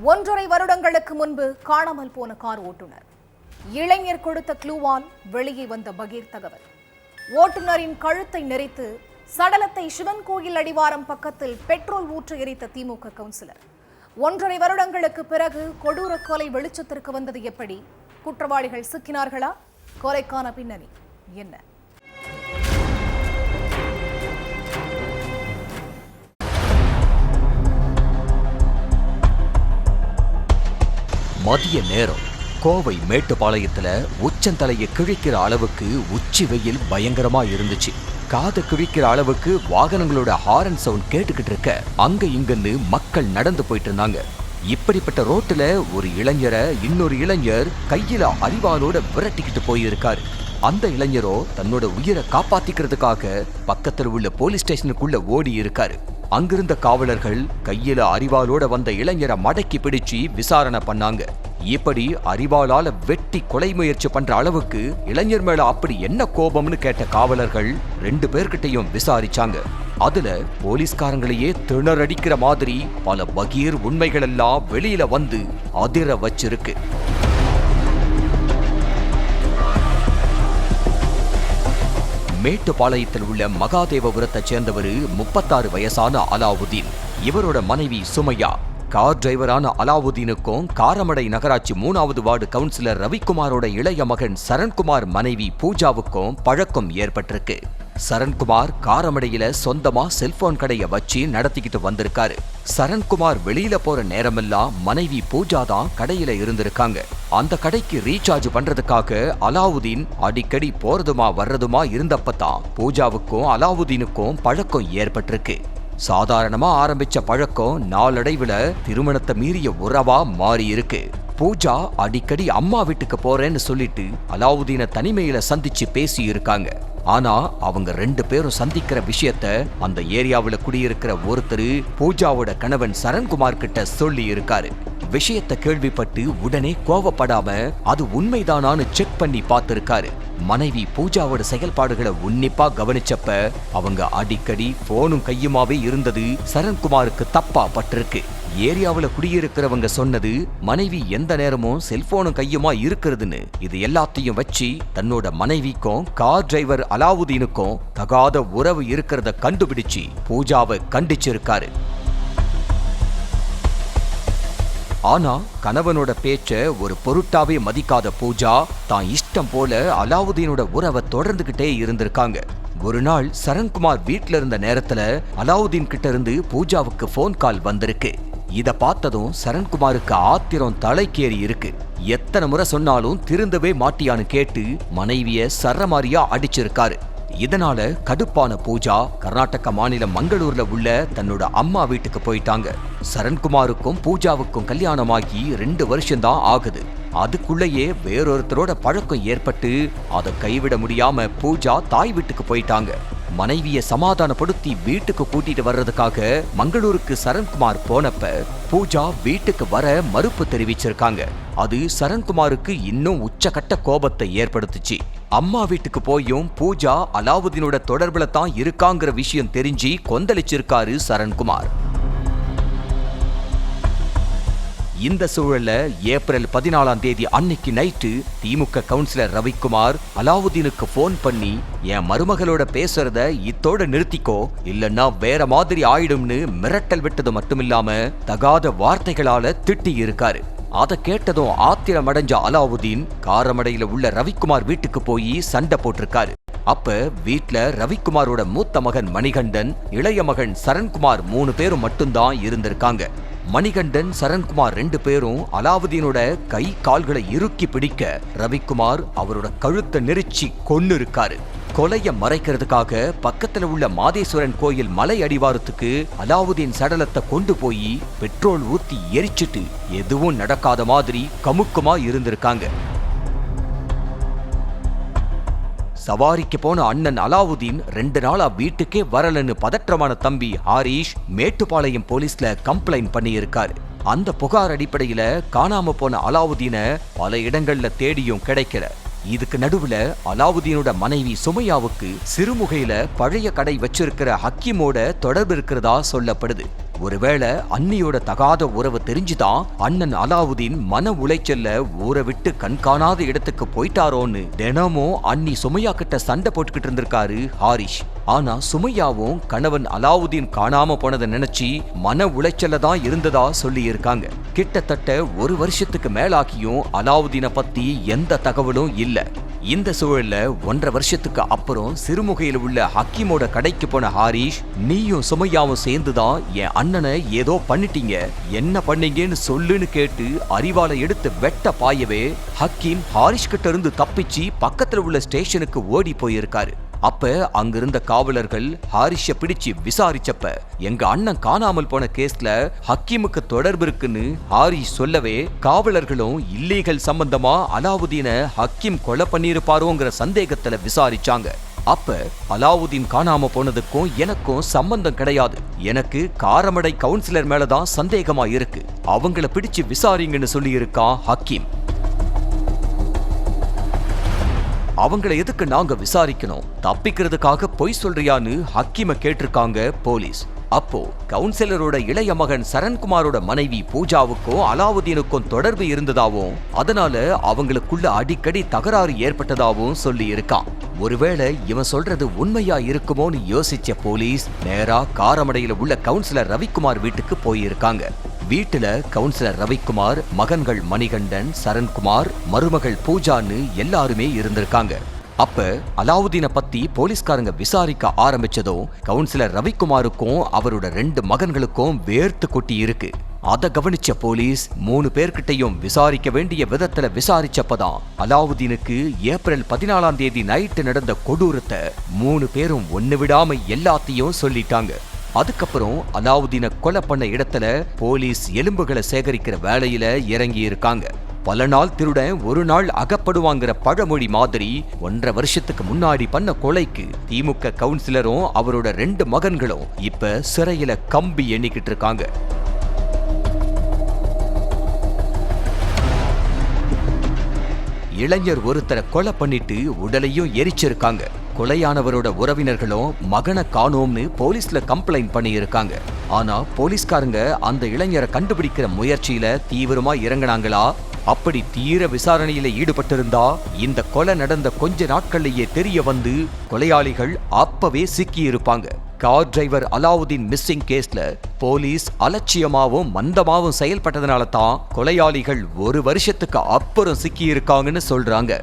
1.5 வருடங்களுக்கு முன்பு காணாமல் போன கார் ஓட்டுநர். இளைஞர் கொடுத்த க்ளூவால் வெளியே வந்த பகீர் தகவல். ஓட்டுநரின் கழுத்தை நெரித்து சடலத்தை சிவன் கோயில் அடிவாரம் பக்கத்தில் பெட்ரோல் ஊற்றி எரித்த திமுக கவுன்சிலர். 1.5 வருடங்களுக்கு பிறகு கொடூர கொலை வெளிச்சத்திற்கு வந்தது எப்படி? குற்றவாளிகள் சிக்கினார்களா? கொலைக்கான பின்னணி என்ன? மதிய நேரம் கோவை மேட்டுப்பாளையத்துல உச்சந்தலையை கிழிக்கிற அளவுக்கு உச்சி வெயில் பயங்கரமா இருந்துச்சு. காதை கிழிக்கிற அளவுக்கு வாகனங்களோட ஹாரன் சவுண்ட் கேட்டுக்கிட்டு இருக்க அங்க இங்கன்னு மக்கள் நடந்து போயிட்டு இருந்தாங்க. இப்படிப்பட்ட ரோட்டுல ஒரு இளைஞரை இன்னொரு இளைஞர் கையில அரிவாளோட விரட்டிக்கிட்டு போயிருக்காரு. அந்த இளைஞரோ தன்னோட உயிரை காப்பாத்திக்கிறதுக்காக பக்கத்தில் உள்ள போலீஸ் ஸ்டேஷனுக்குள்ள ஓடி இருக்காரு. அங்கிருந்த காவலர்கள் கையில அரிவாளோட வந்த இளைஞரை மடக்கி பிடிச்சு விசாரணை பண்ணாங்க. இப்படி அரிவாளால வெட்டி கொலை முயற்சி பண்ற அளவுக்கு இளைஞர் மேல அப்படி என்ன கோபம்னு கேட்ட காவலர்கள் 2 பேர்கிட்டையும் விசாரிச்சாங்க. அதுல போலீஸ்காரங்களையே திணறடிக்கிற மாதிரி பல பகீர் உண்மைகள் எல்லாம் வெளியில வந்து அதிர வச்சிருக்கு. மேட்டுப்பாளையத்தில் உள்ள மகாதேவபுரத்தை சேர்ந்தவர் 36 வயசான அலாவுதீன். இவரோட மனைவி சுமையா. கார் டிரைவரான அலாவுதீனுக்கும் காரமடை நகராட்சி 3வது வார்டு கவுன்சிலர் ரவிக்குமாரோட இளைய மகன் சரண்குமார் மனைவி பூஜாவுக்கும் பழக்கம் ஏற்பட்டிருக்கு. சரண்குமார் காரமடையில சொந்தமா செல்போன் கடையை வச்சு நடத்திக்கிட்டு வந்திருக்காரு. சரண்குமார் வெளியில போற நேரமெல்லாம் மனைவி பூஜா தான் கடையில இருந்திருக்காங்க. அந்த கடைக்கு ரீசார்ஜ் பண்றதுக்காக அலாவுதீன் அடிக்கடி போறதுமா வர்றதுமா இருந்தப்பதான் பூஜாவுக்கும் அலாவுதீனுக்கும் பழக்கம் ஏற்பட்டிருக்கு. சாதாரணமா ஆரம்பிச்ச பழக்கம் நாளடைவுல திருமணத்தை மீறிய உறவா மாறி இருக்கு. பூஜா அடிக்கடி அம்மா வீட்டுக்கு போறேன்னு சொல்லிட்டு அலாவுதீனை தனிமையில சந்திச்சு பேசி இருக்காங்க. ஆனா அவங்க 2 பேரும் சந்திக்கிற விஷயத்த அந்த ஏரியாவுல குடியிருக்கிற ஒருத்தர் பூஜாவோட கணவன் சரண்குமார் கிட்ட சொல்லி இருக்காரு. விஷயத்தை கேள்விப்பட்டு உடனே கோவப்படாம அது உண்மைதானான்னு செக் பண்ணி பார்த்திருக்காரு. மனைவி பூஜாவோட செயல்பாடுகளை உன்னிப்பா கவனிச்சப்ப அவங்க அடிக்கடி போனும் கையுமாவே இருந்தது சரண்குமாருக்கு தப்பா பட்டிருக்கு. ஏரியாவுல குடியிருக்கிறவங்க சொன்னது மனைவி எந்த நேரமும் செல்போனும் கையுமா இருக்கிறதுன்னு. இது எல்லாத்தையும் வச்சு தன்னோட மனைவிக்கும் கார் டிரைவர் அலாவுதீனுக்கும் தகாத உறவு இருக்கிறத கண்டுபிடிச்சு பூஜாவை கண்டிச்சிருக்காரு. ஆனா கணவனோட பேச்ச ஒரு பொருட்டாவே மதிக்காத பூஜா தான் இஷ்டம் போல அலாவுதீனோட உறவை தொடர்ந்துகிட்டே இருந்திருக்காங்க. ஒரு நாள் சரண்குமார் வீட்ல இருந்த நேரத்துல அலாவுதீன் கிட்ட இருந்து பூஜாவுக்கு போன் கால் வந்திருக்கு. இத பார்த்ததும் சரண்குமாருக்கு ஆத்திரம் தலைக்கேறி இருக்கு. எத்தனை முறை சொன்னாலும் திருந்தவே மாட்டியான்னு கேட்டு மனைவிய சரமாரியா அடிச்சிருக்காரு. இதனால கடுப்பான பூஜா கர்நாடக மாநிலம் மங்களூர்ல உள்ள தன்னோட அம்மா வீட்டுக்கு போயிட்டாங்க. சரண்குமாருக்கும் பூஜாவுக்கும் கல்யாணமாகி 2 வருஷம்தான் ஆகுது. அதுக்குள்ளேயே வேறொருத்தரோட பழக்கம் ஏற்பட்டு அதை கைவிட முடியாம பூஜா தாய் வீட்டுக்கு போயிட்டாங்க. மனைவிய சமாதானப்படுத்தி வீட்டுக்கு கூட்டிட்டு வர்றதுக்காக மங்களூருக்கு சரண்குமார் போனப்ப பூஜா வீட்டுக்கு வர மறுப்பு தெரிவிச்சிருக்காங்க. அது சரண்குமாருக்கு இன்னும் உச்சகட்ட கோபத்தை ஏற்படுத்துச்சு. அம்மா வீட்டுக்கு போயும் பூஜா அலாவுதீனோட தொடர்புல தான் இருக்காங்கிற விஷயம் தெரிஞ்சு கொந்தளிச்சிருக்காரு சரண்குமார். இந்த சூழல்ல ஏப்ரல் 14ஆம் தேதி அன்னைக்கு நைட்டு திமுக கவுன்சிலர் ரவிக்குமார் அலாவுதீனுக்கு போன் பண்ணி என் மருமகளோட பேசுறத இத்தோட நிறுத்திக்கோ, இல்லன்னா வேற மாதிரி ஆயிடும்னு மிரட்டல் விட்டது மட்டுமில்லாம தகாத வார்த்தைகளால திட்டி இருக்காரு. அதை கேட்டதும் ஆத்திரம் அடைஞ்ச அலாவுதீன் காரமடையில உள்ள ரவிக்குமார் வீட்டுக்கு போய் சண்டை போட்டிருக்காரு. அப்ப வீட்ல ரவிக்குமாரோட மூத்த மகன் மணிகண்டன், இளைய மகன் சரண்குமார் 3 பேரும் மட்டும்தான் இருந்திருக்காங்க. மணிகண்டன், சரண்குமார் 2 பேரும் அலாவுதீனோட கை கால்களை இறுக்கி பிடிக்க ரவிக்குமார் அவரோட கழுத்தை நெரிச்சி கொன்னு இருக்காரு. கொலைய மறைக்கிறதுக்காக பக்கத்துல உள்ள மாதேஸ்வரன் கோயில் மலை அடிவாரத்துக்கு அலாவுதீன் சடலத்தை கொண்டு போய் பெட்ரோல் ஊத்தி எரிச்சிட்டு எதுவும் நடக்காத மாதிரி கமுக்கமா இருந்திருக்காங்க. சவாரிக்கு போன அண்ணன் அலாவுதீன் 2 நாளா வீட்டுக்கே வரலன்னு பதற்றமான தம்பி ஹாரிஷ் மேட்டுப்பாளையம் போலீஸ்ல கம்ப்ளைண்ட் பண்ணியிருக்காரு. அந்த புகார் அடிப்படையில காணாம போன அலாவுதீனை பல இடங்கள்ல தேடியும் கிடைக்கல. இதுக்கு நடுவுல அலாவுதீனோட மனைவி சுமையாவுக்கு சிறுமுகையில பழைய கடை வச்சிருக்கிற ஹக்கீமோட தொடர்பு இருக்கிறதா சொல்லப்படுது. ஒருவேளை அண்ணியோட தகாத உறவு தெரிஞ்சுதான் அண்ணன் அலாவுதீன் மன உளைச்சல்ல ஊரை விட்டு கண்காணாத இடத்துக்கு போயிட்டாரோன்னு தினமும் அண்ணி சுமையா கிட்ட சண்டை போட்டுக்கிட்டு இருந்திருக்காரு ஹாரிஷ். ஆனா சுமையாவும் கணவன் அலாவுதீன் காணாம போனதை நினைச்சு மன உளைச்சல்ல தான் இருந்ததா சொல்லி இருக்காங்க. கிட்டத்தட்ட 1 வருஷத்துக்கு மேலாக்கியும் அலாவுதீனை பத்தி எந்த தகவலும் இல்ல. இந்த சூழல்ல 1.5 வருஷத்துக்கு அப்புறம் சிறுமுகையில் உள்ள ஹக்கீமோட கடைக்கு போன ஹாரிஷ், நீயும் சுமையாவும் சேர்ந்துதான் என் அண்ணனை ஏதோ பண்ணிட்டீங்க, என்ன பண்ணீங்கன்னு சொல்லுன்னு கேட்டு அரிவாளை எடுத்து வெட்ட பாயவே ஹக்கீம் ஹாரிஷ் கிட்ட இருந்து தப்பிச்சு பக்கத்துல உள்ள ஸ்டேஷனுக்கு ஓடி போயிருக்காரு. அப்ப அங்கிருந்த காவலர்கள் ஹாரிஷ பிடிச்சு விசாரிச்சப்ப எங்க அண்ணன் காணாமல் போன கேஸ்ல ஹக்கீமுக்கு தொடர்பு இருக்குன்னு ஹாரிஷ் சொல்லவே காவலர்களும் இல்லீகல் சம்பந்தமா அலாவுதீனை ஹக்கீம் கொலை பண்ணிருப்பாரோங்கிற சந்தேகத்துல விசாரிச்சாங்க. அப்ப அலாவுதீன் காணாம போனதுக்கும் எனக்கும் சம்பந்தம் கிடையாது, எனக்கு காரமடை கவுன்சிலர் மேலதான் சந்தேகமா இருக்கு, அவங்கள பிடிச்சு விசாரிங்கன்னு சொல்லி இருக்கான் ஹக்கீம். அவங்கள எதுக்கு நாங்க விசாரிக்கணும், தப்பிக்கிறதுக்காக பொய் சொல்றியான்னு ஹக்கீம கேட்டிருக்காங்க போலீஸ். அப்போ கவுன்சிலரோட இளைய மகன் சரண்குமாரோட மனைவி பூஜாவுக்கும் அலாவுதீனுக்கும் தொடர்பு இருந்ததாவும் அதனால அவங்களுக்குள்ள அடிக்கடி தகராறு ஏற்பட்டதாவும் சொல்லி இருக்கான். ஒருவேளை இவன் சொல்றது உண்மையா இருக்குமோன்னு யோசிச்ச போலீஸ் நேரா காரமடையில உள்ள கவுன்சிலர் ரவிக்குமார் வீட்டுக்கு போயிருக்காங்க. வீட்டுல கவுன்சிலர் ரவிக்குமார், மகன்கள் மணிகண்டன், சரண்குமார், மருமகள் பூஜான்னு எல்லாருமே இருந்திருக்காங்க. அப்ப அலாவுதீனை பத்தி போலீஸ்காரங்க விசாரிக்க ஆரம்பிச்சதும் கவுன்சிலர் ரவிக்குமாருக்கும் அவரோட 2 மகன்களுக்கும் வேர்த்து கொட்டி இருக்கு. அத கவனிச்ச போலீஸ் 3 பேர்கிட்டையும் விசாரிக்க வேண்டிய விதத்துல விசாரிச்சப்பதான் அலாவுதீனுக்கு ஏப்ரல் 14ஆம் தேதி நைட்டு நடந்த கொடூரத்தை 3 பேரும் ஒண்ணு விடாம எல்லாத்தையும் சொல்லிட்டாங்க. அதுக்கப்புறம் அலாவுதீனை கொலை பண்ண இடத்துல போலீஸ் எலும்புகளை சேகரிக்கிற வேலையில இறங்கி இருக்காங்க. பல நாள் திருடன் ஒரு நாள் அகப்படுவாங்கிற பழமொழி மாதிரி 1.5 வருஷத்துக்கு முன்னாடி பண்ண கொலைக்கு திமுக கவுன்சிலரும் அவரோட 2 மகன்களும் இப்ப சிறையில கம்பி எண்ணிக்கிட்டு இருக்காங்க. இளைஞர் ஒருத்தரை கொலை பண்ணிட்டு உடலையும் எரிச்சிருக்காங்க. கொலையானவரோட உறவினர்களும் மகனை காணோம்னு போலீஸ்ல கம்ப்ளைண்ட் பண்ணி இருக்காங்க. ஆனா போலீஸ்காரங்க அந்த இளைஞரை கண்டுபிடிக்கிற முயற்சியில தீவிரமா இறங்கினாங்களா? அப்படி தீர விசாரணையில ஈடுபட்டிருந்தா இந்த கொலை நடந்த கொஞ்ச நாட்கள்லயே தெரிய வந்து கொலையாளிகள் அப்பவே சிக்கி இருப்பாங்க. கார் டிரைவர் அலாவுதீன் மிஸ்ஸிங் கேஸ்ல போலீஸ் அலட்சியமாவும் மந்தமாவும் செயல்பட்டதனால தான் கொலையாளிகள் 1 வருஷத்துக்கு அப்புறம் சிக்கி இருக்காங்கன்னு சொல்றாங்க.